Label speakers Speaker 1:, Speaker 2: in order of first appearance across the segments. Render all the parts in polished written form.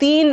Speaker 1: 3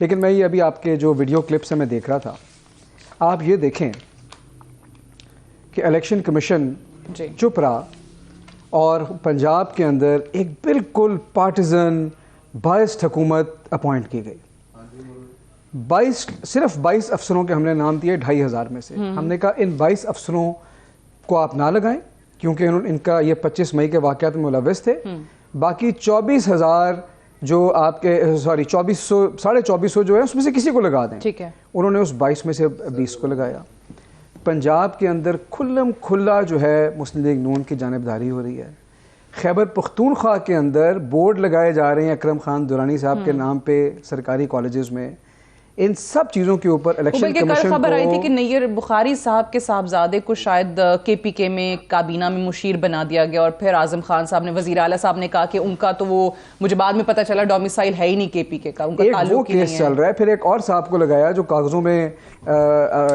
Speaker 2: لیکن میں یہ ابھی آپ کے جو ویڈیو کلپ سے میں دیکھ رہا تھا, آپ یہ دیکھیں کہ الیکشن کمیشن چپ رہا اور پنجاب کے اندر ایک بالکل پارٹیزن بائسڈ حکومت اپوائنٹ کی گئی. 22 افسروں کے ہم نے نام دیے 2500 میں سے. ہم نے کہا ان 22 افسروں کو آپ نہ لگائیں کیونکہ ان کا یہ 25 مئی کے واقعات میں ملوث تھے. باقی 24,000 جو آپ کے 2400 جو ہے اس میں سے کسی کو لگا دیں.
Speaker 1: ٹھیک ہے.
Speaker 2: انہوں نے اس 22 میں سے 20 کو لگایا. پنجاب کے اندر کھلم کھلا جو ہے مسلم لیگ نون کی جانبداری ہو رہی ہے. خیبر پختونخوا کے اندر بورڈ لگائے جا رہے ہیں اکرم خان درانی صاحب کے نام پہ سرکاری کالجز میں. ان سب چیزوں کے اوپر الیکشن کمیشن کو
Speaker 1: خبر آئی تھی کہ نیر بخاری صاحب کے صاحبزادے کو شاید کے پی کے میں کابینہ میں مشیر بنا دیا گیا, اور پھر اعظم خان صاحب نے, وزیر اعلیٰ صاحب نے کہا کہ ان کا تو وہ, مجھے بعد میں پتہ چلا ڈومیسائل ہے ہی نہیں کے پی کے کا, ان کا تعلق ہی نہیں ہے.
Speaker 2: کیس چل رہا ہے. پھر ایک اور صاحب کو لگایا جو کاغذوں میں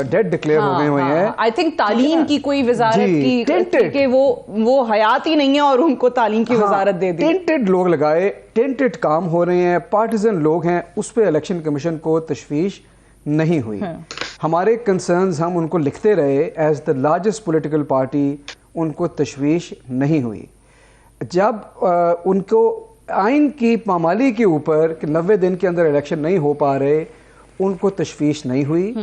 Speaker 2: ڈیڈ ڈکلیئر ہو گئے ہوئے ہیں.
Speaker 1: آئی تھنک تعلیم کی کوئی وزارت کی کہ وہ حیات ہی نہیں ہے اور ان کو تعلیم کی وزارت دے دی.
Speaker 2: ٹینٹڈ لوگ لگائے, ٹینٹڈ کام ہو رہے ہیں, پارٹیزن لوگ ہیں. اس پہ الیکشن کمیشن کو تشویش نہیں ہوئی. ہمارے کنسرنز ہم ان کو لکھتے رہے as the largest political party, ان کو تشویش نہیں ہوئی. جب ان کو آئین کی پامالی کے اوپر کہ 90 دن کے اندر الیکشن نہیں ہو پا رہے, ان کو تشویش نہیں ہوئی.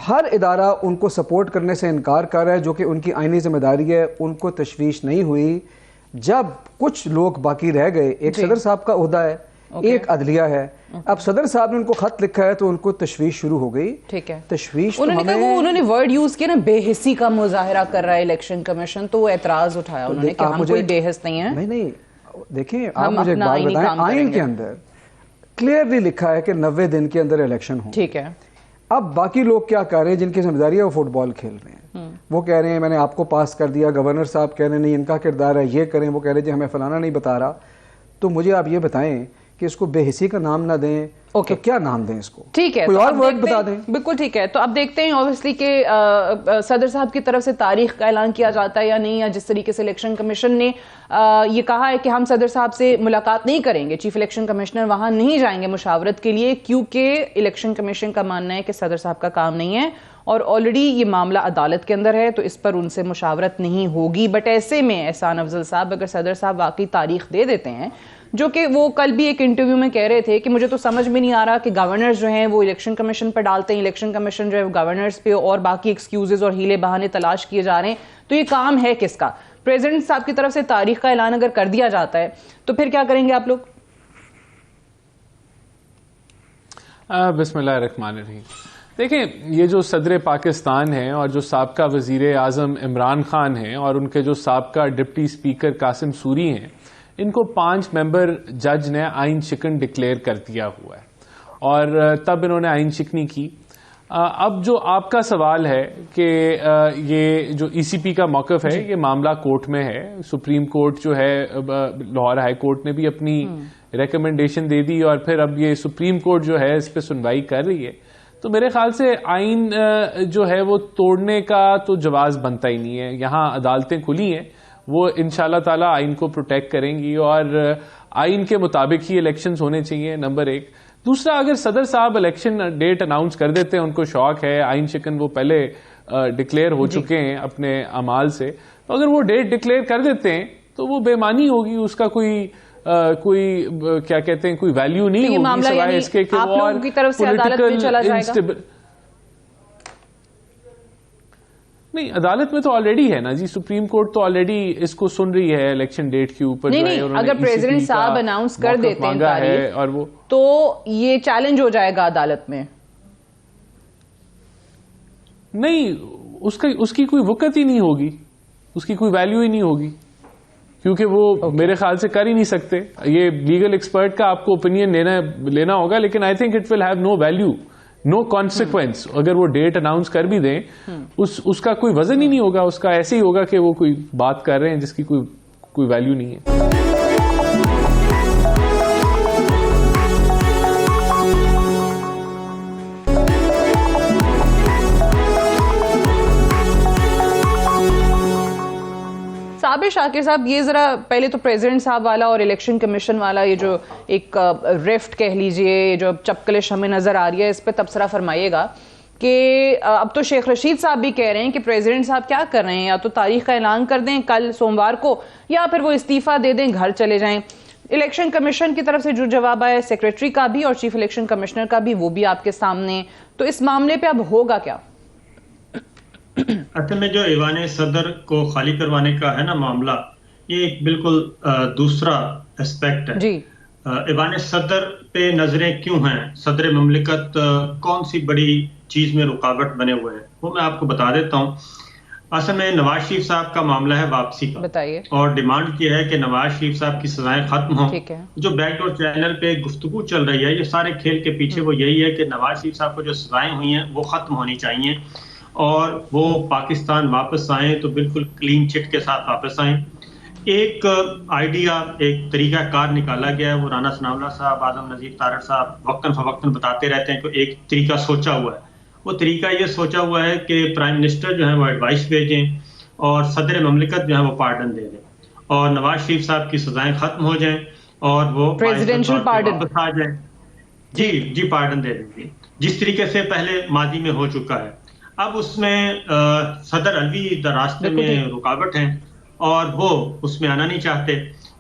Speaker 2: ہر ادارہ ان کو سپورٹ کرنے سے انکار کر رہا ہے جو کہ ان کی آئینی ذمہ داری ہے, ان کو تشویش نہیں ہوئی. جب کچھ لوگ باقی رہ گئے, ایک صدر صاحب کا عہدہ ہے, ایک عدلیہ ہے. اب صدر صاحب نے ان کو خط لکھا ہے تو ان کو تشویش شروع ہو گئی.
Speaker 1: ٹھیک ہے.
Speaker 2: تشویش
Speaker 1: انہوں نے ورڈ یوز کیا نا, بے حسی کا مظاہرہ کر رہا ہے الیکشن کمیشن, تو وہ اعتراض اٹھایا انہوں نے کہ ہم کوئی بے حس نہیں ہیں.
Speaker 2: نہیں, دیکھیں آپ مجھے ایک بات بتائیں, آئین کے اندر کلیئرلی لکھا ہے کہ 90 دن کے اندر الیکشن ہو.
Speaker 1: ٹھیک ہے.
Speaker 2: اب باقی لوگ کیا کر رہے ہیں, جن کی ذمہ داری ہے وہ فٹ بال کھیل رہے ہیں. وہ کہہ رہے ہیں میں نے آپ کو پاس کر دیا, گورنر صاحب کہہ رہے ہیں نہیں ان کا کردار ہے, یہ کریں, وہ کہہ رہے ہیں ہمیں فلانا نہیں بتا رہا. تو مجھے آپ یہ بتائیں کہ اس کو بے حسی کا نام نہ دیں, تو کیا نام دیں اس کو؟
Speaker 1: ٹھیک ہے,
Speaker 2: کوئی اور ورڈ بتا دیں.
Speaker 1: بالکل ٹھیک ہے. تو اب دیکھتے ہیں اوبویسلی کہ صدر صاحب کی طرف سے تاریخ کا اعلان کیا جاتا ہے یا نہیں, یا جس طریقے سے الیکشن کمیشن نے یہ کہا ہے کہ ہم صدر صاحب سے ملاقات نہیں کریں گے, چیف الیکشن کمشنر وہاں نہیں جائیں گے مشاورت کے لیے, کیونکہ الیکشن کمیشن کا ماننا ہے کہ صدر صاحب کا کام نہیں ہے اور آلریڈی یہ معاملہ عدالت کے اندر ہے, تو اس پر ان سے مشاورت نہیں ہوگی. بٹ ایسے میں احسان افضل صاحب اگر صدر صاحب واقعی تاریخ دے دیتے ہیں, جو کہ وہ کل بھی ایک انٹرویو میں کہہ رہے تھے کہ مجھے تو سمجھ میں نہیں آ رہا کہ گورنرز جو ہیں وہ الیکشن کمیشن پر ڈالتے ہیں, الیکشن کمیشن جو ہے وہ گورنرز پہ اور باقی ایکسکیوزز اور ہیلے بہانے تلاش کیے جا رہے ہیں, تو یہ کام ہے کس کا؟ پریزیڈنٹ صاحب کی طرف سے تاریخ کا اعلان اگر کر دیا جاتا ہے تو پھر کیا کریں گے آپ لوگ؟
Speaker 3: بسم اللہ الرحمن الرحیم. دیکھیں, یہ جو صدر پاکستان ہیں اور جو سابقہ وزیر اعظم عمران خان ہیں اور ان کے جو سابقہ ڈپٹی اسپیکر قاسم سوری ہیں, ان کو 5 ممبر جج نے آئین شکن ڈکلیئر کر دیا ہوا ہے اور تب انہوں نے آئین شکنی کی. اب جو آپ کا سوال ہے کہ یہ جو ای سی پی کا موقف ہے, یہ معاملہ کورٹ میں ہے. سپریم کورٹ جو ہے لاہور ہائی کورٹ نے بھی اپنی ریکمنڈیشن دے دی اور پھر اب یہ سپریم کورٹ جو ہے اس پہ سنوائی کر رہی ہے. تو میرے خیال سے آئین جو ہے وہ توڑنے کا تو جواز بنتا ہی نہیں ہے. یہاں عدالتیں کھلی ہیں, وہ انشاءاللہ تعالی آئین کو پروٹیکٹ کریں گی اور آئین کے مطابق ہی الیکشنز ہونے چاہیے, نمبر 1. دوسرا, اگر صدر صاحب الیکشن ڈیٹ اناؤنس کر دیتے ہیں, ان کو شوق ہے, آئین شکن وہ پہلے ڈکلیئر ہو چکے ہیں اپنے اعمال سے, تو اگر وہ ڈیٹ ڈکلیئر کر دیتے ہیں تو وہ بے معنی ہوگی, اس کا کوئی کیا کہتے ہیں کوئی ویلیو نہیں ہوگی سوائے اس کے کہ وہ اور پولیٹیکل نہیں. عدالت میں تو آلریڈی ہے نا جی, سپریم کورٹ تو آلریڈی اس کو سن رہی ہے الیکشن ڈیٹ کے اوپر.
Speaker 1: نہیں, اگر پریزیڈنٹ صاحب اناؤنس کر دیتے ہیں تاریخ
Speaker 3: اور وہ
Speaker 1: تو یہ چیلنج ہو جائے گا عدالت میں.
Speaker 3: نہیں, اس کی کوئی وقت ہی نہیں ہوگی, اس کی کوئی ویلیو ہی نہیں ہوگی, کیونکہ وہ میرے خیال سے کر ہی نہیں سکتے. یہ لیگل ایکسپرٹ کا آپ کو اوپینین لینا ہوگا, لیکن I think it will have no value, no consequence. اگر وہ ڈیٹ اناؤنس کر بھی دیں, اس کا کوئی وزن ہی نہیں ہوگا, اس کا ایسے ہی ہوگا کہ وہ کوئی بات کر رہے ہیں جس کی کوئی ویلیو نہیں ہے.
Speaker 1: صابر شاکر صاحب یہ ذرا پہلے تو پریزیڈنٹ صاحب والا اور الیکشن کمیشن والا یہ جو ایک ریفٹ کہہ لیجئے جو چپکلش ہمیں نظر آ رہی ہے اس پہ تبصرہ فرمائیے گا کہ اب تو شیخ رشید صاحب بھی کہہ رہے ہیں کہ پریزیڈنٹ صاحب کیا کر رہے ہیں, یا تو تاریخ کا اعلان کر دیں کل سوموار کو یا پھر وہ استعفیٰ دے دیں گھر چلے جائیں. الیکشن کمیشن کی طرف سے جو جواب آیا سیکریٹری کا بھی اور چیف الیکشن کمشنر کا بھی وہ بھی آپ کے سامنے, تو اس معاملے پہ اب ہوگا کیا؟
Speaker 4: اصل میں جو ایوان صدر کو خالی کروانے کا ہے نا معاملہ, یہ ایک بالکل دوسرا اسپیکٹ ہے.
Speaker 1: جی
Speaker 4: ایوان صدر پہ نظریں کیوں ہیں, صدر مملکت کون سی بڑی چیز میں رکاوٹ بنے ہوئے ہیں, وہ میں آپ کو بتا دیتا ہوں. اصل میں نواز شریف صاحب کا معاملہ ہے واپسی کا,
Speaker 1: بتائیے,
Speaker 4: اور ڈیمانڈ یہ ہے کہ نواز شریف صاحب کی سزائیں ختم ہوں.
Speaker 1: ٹھیک ہے,
Speaker 4: جو بیک ڈور چینل پہ گفتگو چل رہی ہے, یہ سارے کھیل کے پیچھے وہ یہی ہے کہ نواز شریف صاحب کو جو سزائیں ہوئی ہیں وہ ختم ہونی چاہیے اور وہ پاکستان واپس آئیں تو بالکل کلین چٹ کے ساتھ واپس آئیں. ایک آئیڈیا, ایک طریقہ کار نکالا گیا ہے, وہ رانا ثناء اللہ صاحب, اعظم نذیر طارق صاحب وقتاً فوقتاً بتاتے رہتے ہیں کہ ایک طریقہ سوچا ہوا ہے. وہ طریقہ یہ سوچا ہوا ہے کہ پرائم منسٹر جو ہیں وہ ایڈوائس بھیجیں اور صدر مملکت جو ہے وہ پارڈن دے دیں اور نواز شریف صاحب کی سزائیں ختم ہو جائیں اور وہ
Speaker 1: پریزیڈنشل پارڈن
Speaker 4: واپس آ جائیں. جی پارڈن دے دیں گے, جس طریقے سے پہلے ماضی میں ہو چکا ہے. اب اس میں صدر علوی راستے میں رکاوٹ ہیں اور وہ اس میں آنا نہیں چاہتے,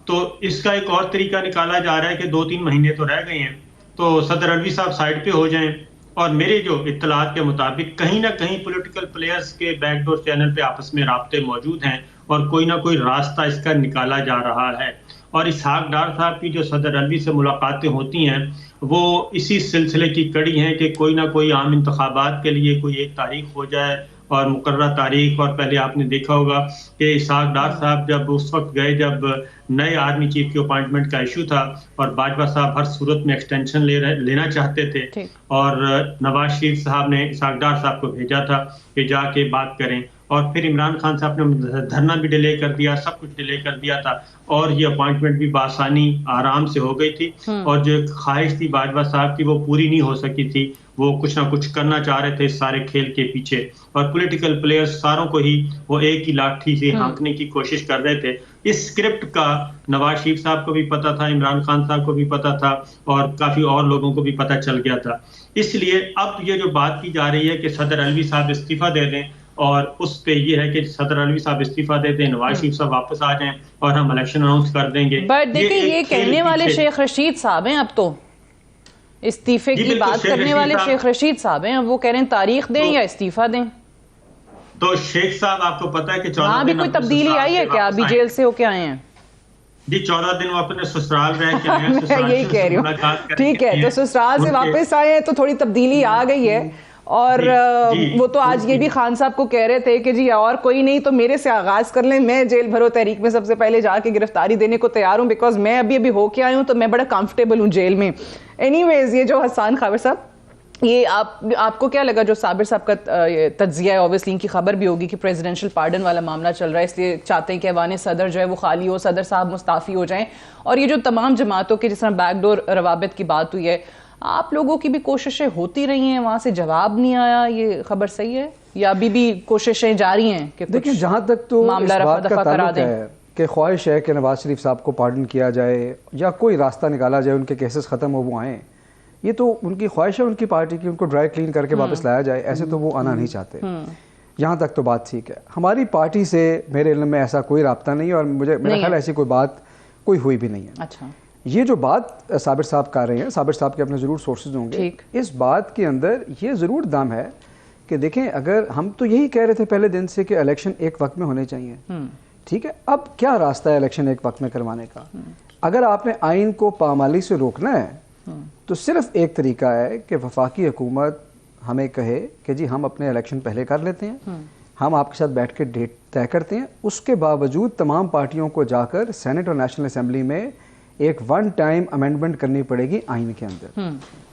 Speaker 4: تو اس کا ایک اور طریقہ نکالا جا رہا ہے کہ 2-3 مہینے تو رہ گئے ہیں, تو صدر علوی صاحب سائڈ پہ ہو جائیں. اور میرے جو اطلاعات کے مطابق کہیں نہ کہیں پولیٹیکل پلیئرز کے بیک ڈور چینل پہ آپس میں رابطے موجود ہیں اور کوئی نہ کوئی راستہ اس کا نکالا جا رہا ہے. اور اسحاق ڈار صاحب کی جو صدر علوی سے ملاقاتیں ہوتی ہیں وہ اسی سلسلے کی کڑی ہیں کہ کوئی نہ کوئی عام انتخابات کے لیے کوئی ایک تاریخ ہو جائے اور مقررہ تاریخ. اور پہلے آپ نے دیکھا ہوگا کہ اسحاق ڈار صاحب جب اس وقت گئے جب نئے آرمی چیف کی اپائنٹمنٹ کا ایشو تھا اور باجوہ صاحب ہر صورت میں ایکسٹینشن لینا چاہتے تھے, اور نواز شریف صاحب نے اسحاق ڈار صاحب کو بھیجا تھا کہ جا کے بات کریں, اور پھر عمران خان صاحب نے دھرنا بھی ڈیلے کر دیا, سب کچھ ڈیلے کر دیا تھا اور یہ اپوائنٹمنٹ بھی بآسانی آرام سے ہو گئی تھی. اور جو خواہش تھی باجوہ صاحب کی وہ پوری نہیں ہو سکی تھی, وہ کچھ نہ کچھ کرنا چاہ رہے تھے اس سارے کھیل کے پیچھے, اور پولیٹیکل پلیئرز ساروں کو ہی وہ ایک ہی لاٹھی سے ہانکنے کی کوشش کر رہے تھے. اس اسکرپٹ کا نواز شریف صاحب کو بھی پتا تھا, عمران خان صاحب کو بھی پتا تھا اور کافی اور لوگوں کو بھی پتا چل گیا تھا. اس لیے اب یہ جو بات کی جا رہی ہے کہ صدر علوی صاحب استعفیٰ دے دیں, اور اس پہ یہ ہے کہ صدر علوی صاحب استعفیٰ دے دیں, نواز شریف صاحب واپس آ جائیں اور ہم الیکشن اناؤنس کر دیں گے.
Speaker 1: بٹ دیکھیں یہ کہنے والے شیخ رشید صاحب ہیں, اب تو استعفے کی بات کرنے والے شیخ رشید صاحب ہیں, اب وہ کہہ رہے ہیں تاریخ دیں یا استعفیٰ دیں.
Speaker 4: تو شیخ صاحب آپ کو پتا ہے کہ 14
Speaker 1: ہاں بھی کوئی تبدیلی آئی ہے کیا, ابھی جیل سے ہو کے آئے ہیں؟
Speaker 4: جی 14 دن وہ اپنے سسرال رہ کے آئے ہیں.
Speaker 1: میں یہی کہہ رہی ہوں, ٹھیک ہے, تو سسرال سے واپس آئے ہیں تو تھوڑی تبدیلی آ گئی ہے. اور وہ تو آج یہ بھی خان صاحب کو کہہ رہے تھے کہ جی اور کوئی نہیں تو میرے سے آغاز کر لیں, میں جیل بھرو تحریک میں سب سے پہلے جا کے گرفتاری دینے کو تیار ہوں, بیکاز میں ابھی ہو کے آئی ہوں تو میں بڑا کمفرٹیبل ہوں جیل میں. اینی ویز یہ جو حسان خاور صاحب, یہ آپ کو کیا لگا جو صابر صاحب کا تجزیہ ہے, اوبیسلی ان کی خبر بھی ہوگی کہ پریزیڈنشل پارڈن والا معاملہ چل رہا ہے, اس لیے چاہتے ہیں کہ ایوان صدر جو ہے وہ خالی ہو, صدر صاحب مستعفی ہو جائیں, اور یہ جو تمام جماعتوں کے جس طرح بیک ڈور روابط کی بات ہوئی ہے, آپ لوگوں کی بھی کوششیں ہوتی رہی ہیں, وہاں سے جواب نہیں آیا, یہ خبر صحیح ہے یا ابھی بھی کوششیں جاری ہیں کہ
Speaker 2: دیکھیں جہاں تک تو
Speaker 1: معاملہ رفع دفع کرا دیں؟
Speaker 2: کہ خواہش ہے کہ نواز شریف صاحب کو پارڈن کیا جائے یا کوئی راستہ نکالا جائے, ان کے کیسز ختم ہو وہ آئیں, یہ تو ان کی خواہش ہے ان کی پارٹی کی, ان کو ڈرائی کلین کر کے واپس لایا جائے, ایسے تو وہ آنا نہیں چاہتے. یہاں تک تو بات ٹھیک ہے. ہماری پارٹی سے میرے علم میں ایسا کوئی رابطہ نہیں ہے اور مجھے میرا خیال ایسی کوئی بات کوئی ہوئی بھی نہیں ہے.
Speaker 1: اچھا,
Speaker 2: یہ جو بات صابر صاحب کر رہے ہیں, صابر صاحب کے اپنے ضرور سورسز ہوں گے, اس بات کے اندر یہ ضرور دم ہے کہ دیکھیں اگر ہم تو یہی کہہ رہے تھے پہلے دن سے کہ الیکشن ایک وقت میں ہونے چاہیے, ٹھیک ہے, اب کیا راستہ ہے الیکشن ایک وقت میں کروانے کا؟ اگر آپ نے آئین کو پامالی سے روکنا ہے تو صرف ایک طریقہ ہے کہ وفاقی حکومت ہمیں کہے کہ جی ہم اپنے الیکشن پہلے کر لیتے ہیں, ہم آپ کے ساتھ بیٹھ کے ڈیٹ طے کرتے ہیں, اس کے باوجود تمام پارٹیوں کو جا کر سینٹ اور نیشنل اسمبلی میں ایک ون ٹائم امینڈمنٹ کرنی پڑے گی آئین کے اندر.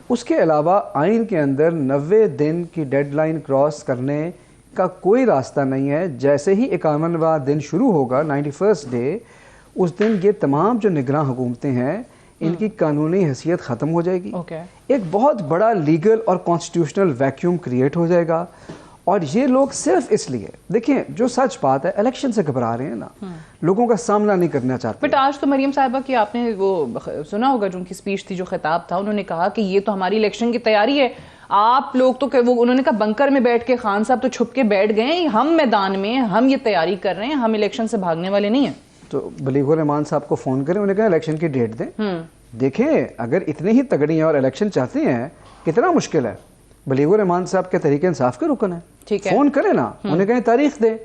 Speaker 2: اس کے علاوہ آئین کے اندر 90 دن کی ڈیڈ لائن کراس کرنے کا کوئی راستہ نہیں ہے. جیسے ہی 51واں دن شروع ہوگا 91st ڈے, اس دن یہ تمام جو نگراں حکومتیں ہیں ان کی قانونی حیثیت ختم ہو جائے گی. ایک بہت بڑا لیگل اور کانسٹیٹیوشنل ویکیوم کریٹ ہو جائے گا, اور یہ لوگ صرف اس لیے, دیکھیں جو سچ بات ہے, الیکشن سے گھبرا رہے ہیں نا, لوگوں کا سامنا نہیں کرنا چاہتے.
Speaker 1: بٹ آج تو مریم صاحبہ کی آپ نے وہ سنا ہوگا جو ان کی اسپیچ تھی, جو خطاب تھا, انہوں نے کہا کہ یہ تو ہماری الیکشن کی تیاری ہے, آپ لوگ تو وہ انہوں نے کہا بنکر میں بیٹھ کے خان صاحب تو چھپ کے بیٹھ گئے, ہم میدان میں ہم یہ تیاری کر رہے ہیں, ہم الیکشن سے بھاگنے والے نہیں ہیں. تو
Speaker 2: بلیغ الرحمان صاحب کو فون کریں, انہیں کہا الیکشن کی ڈیٹ دیں. دیکھیں اگر اتنے ہی تگڑی ہیں اور الیکشن چاہتے ہیں, کتنا مشکل ہے. بلیغ الرحمان صاحب کے تحریک انصاف کے رکن ہیں, فون کریں نا, انہیں کہیں تاریخ دیں.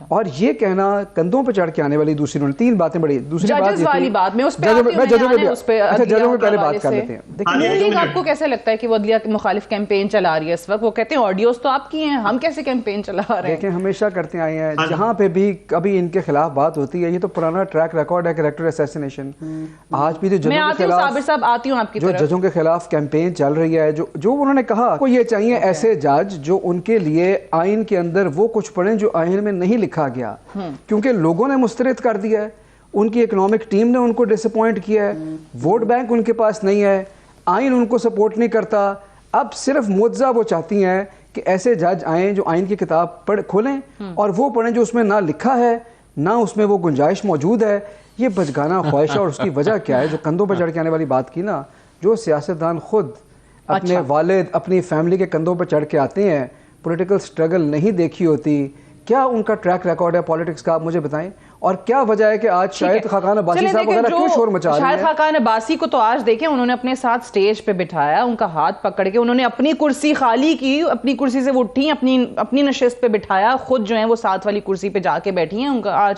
Speaker 2: اور یہ کہنا کندھوں پہ چڑھ کے آنے والی دوسری, انہوں نے 3 باتیں بڑی. دوسری بات
Speaker 1: میں
Speaker 2: ججوں میں پہلے بات کر لیتے ہیں.
Speaker 1: آپ کو کیسے لگتا ہے کہ وہ عدلیہ مخالف کیمپین چلا رہی ہے اس وقت؟ وہ کہتے ہیں آڈیوز تو آپ کی ہیں, ہم کیسے کیمپین چلا رہے ہیں؟
Speaker 2: دیکھیں ہمیشہ کرتے آئے ہیں, جہاں پہ بھی کبھی ان کے خلاف بات ہوتی ہے, یہ تو پرانا ٹریک ریکارڈ ہے, کریکٹر اسیسینیشن. آج بھی جو ججوں کے خلاف کیمپین چل رہی ہے, جو انہوں نے کہا وہ یہ چاہیے ایسے جج جو ان کے لیے آئین کے اندر وہ کچھ پڑھیں جو آئین میں نہیں لکھا گیا, کیونکہ لوگوں نے مسترد کر دیا ہے, ان کی اکنامک ٹیم نے ان کو ڈس اپوائنٹ کیا ہے, ووٹ بینک ان کے پاس نہیں ہے, آئین ان کو سپورٹ نہیں کرتا. اب صرف معجزہ وہ چاہتی ہیں کہ ایسے جج آئیں جو آئین کی کتاب کھولیں اور وہ پڑھیں جو اس میں نہ لکھا ہے, نہ اس میں وہ گنجائش موجود ہے. یہ بچگانہ خواہش ہے, اور اس کی وجہ کیا ہے؟ جو کندھوں پہ چڑھ کے آنے والی بات کی نا, جو سیاستدان خود اپنے والد اپنی فیملی کے کندھوں پہ چڑھ کے آتے ہیں, پولیٹیکل سٹرگل نہیں دیکھی ہوتی, کیا ان کا ٹریک ریکارڈ ہے پالیٹکس کا, آپ مجھے بتائیں. اور کیا وجہ ہے کہ آج شاہد خاقان عباسی صاحب وغیرہ کیوں شور مچا رہے ہیں؟
Speaker 1: شاہد خاقان عباسی کو تو آج دیکھیں انہوں نے اپنے ساتھ سٹیج پہ بٹھایا, ان کا ہاتھ پکڑ کے انہوں نے اپنی کرسی خالی کی, اپنی کرسی سے وہ اٹھی, اپنی نشست پہ بٹھایا, خود جو ہیں وہ ساتھ والی کرسی پہ جا کے بیٹھی ہیں. ان کا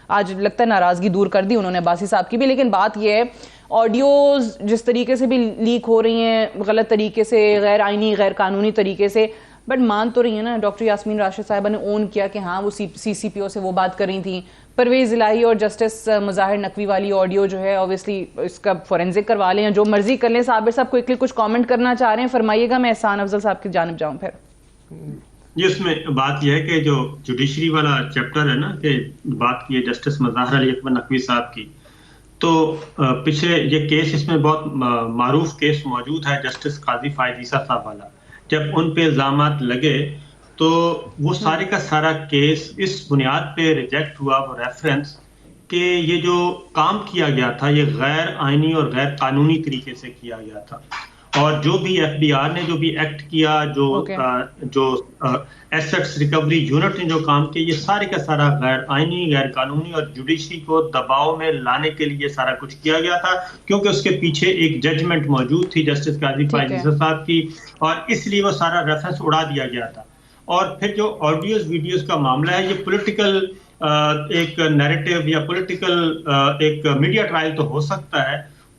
Speaker 1: آج لگتا ہے ناراضگی دور کر دی انہوں نے عباسی صاحب کی بھی. لیکن بات یہ ہے, آڈیوز جس طریقے سے بھی لیک ہو رہی ہیں, غلط طریقے سے, غیر آئینی غیر قانونی طریقے سے, بٹ مان تو رہی ہیں نا. ڈاکٹر یاسمین راشد صاحبہ نے اون کیا کہ ہاں وہ سی پی او سے وہ بات کر رہی تھیں. پرویز الہی اور جسٹس مظاہر نقوی والی آڈیو جو ہے اوبیسلی اس کا فورینزک کروا لیں, جو مرضی کر لیں. صابر صاحب کوئکلی کچھ کامنٹ کرنا چاہ رہے ہیں, فرمائیے گا, میں احسان افضل صاحب کی جانب جاؤں پھر.
Speaker 4: جی, اس میں بات یہ ہے کہ جو جوڈیشری والا چیپٹر ہے نا, کہ بات کی ہے جسٹس مظاہر علی اکبر نقوی صاحب کی, تو پچھلے یہ کیس اس میں بہت معروف کیس موجود ہے, جسٹس قاضی فائز عیسیٰ صاحب والا. جب ان پہ الزامات لگے تو وہ سارے کا سارا کیس اس بنیاد پہ ریجیکٹ ہوا, وہ ریفرنس کہ یہ جو کام کیا گیا تھا یہ غیر آئینی اور غیر قانونی طریقے سے کیا گیا تھا. اور جو بھی ایف بی آر نے جو بھی ایکٹ کیا, جو ایسٹس ریکوری یونٹ نے جو کام کیا, یہ سارے کا سارا غیر آئینی غیر قانونی, اور جوڈیشری کو دباؤ میں لانے کے لیے سارا کچھ کیا گیا تھا, کیونکہ اس کے پیچھے ایک ججمنٹ موجود تھی جسٹس قاضی فائز عیسیٰ صاحب کی, اور اس لیے وہ سارا ریفرنس اڑا دیا گیا تھا. اور پھر جو آڈیوز ویڈیوز کا معاملہ ہے, یہ پولیٹیکل ایک نیریٹو یا پولیٹیکل ایک میڈیا ٹرائل تو ہو سکتا ہے,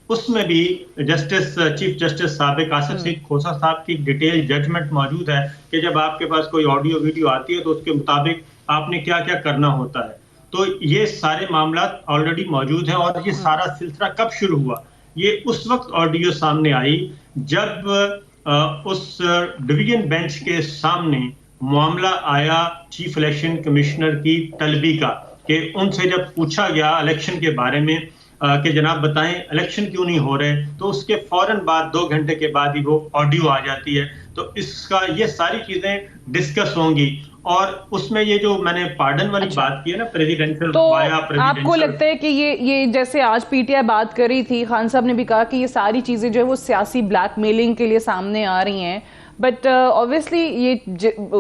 Speaker 4: اس میں بھی چیف جسٹس سابق آصف سعید کھوسہ صاحب کی ڈیٹیل ججمنٹ موجود ہے کہ جب آپ کے پاس کوئی آڈیو ویڈیو آتی ہے تو اس کے مطابق آپ نے کیا کیا کرنا ہوتا ہے. تو یہ سارے معاملات آلریڈی موجود ہیں. اور یہ سارا سلسلہ کب شروع ہوا؟ یہ اس وقت آڈیو سامنے آئی جب اس ڈویژن بینچ کے سامنے معاملہ آیا چیف الیکشن کمشنر کی طلبی کا, کہ ان سے جب پوچھا گیا الیکشن کے بارے میں کہ جناب بتائیں الیکشن کیوں نہیں ہو رہے, تو اس کے فوراً بعد 2 گھنٹے کے بعد ہی وہ آڈیو آ جاتی ہے. تو اس کا یہ ساری چیزیں ڈسکس ہوں گی. اور اس میں یہ جو میں نے پارڈن والی بات کی ہے نا, پریزیڈنشل وایا پریزیڈنشل, آپ
Speaker 1: کو لگتا ہے کہ یہ جیسے آج پی ٹی آئی بات کر رہی تھی, خان صاحب نے بھی کہا کہ یہ ساری چیزیں جو ہے وہ سیاسی بلیک میلنگ کے لیے سامنے آ رہی ہیں, بٹ اوبیسلی یہ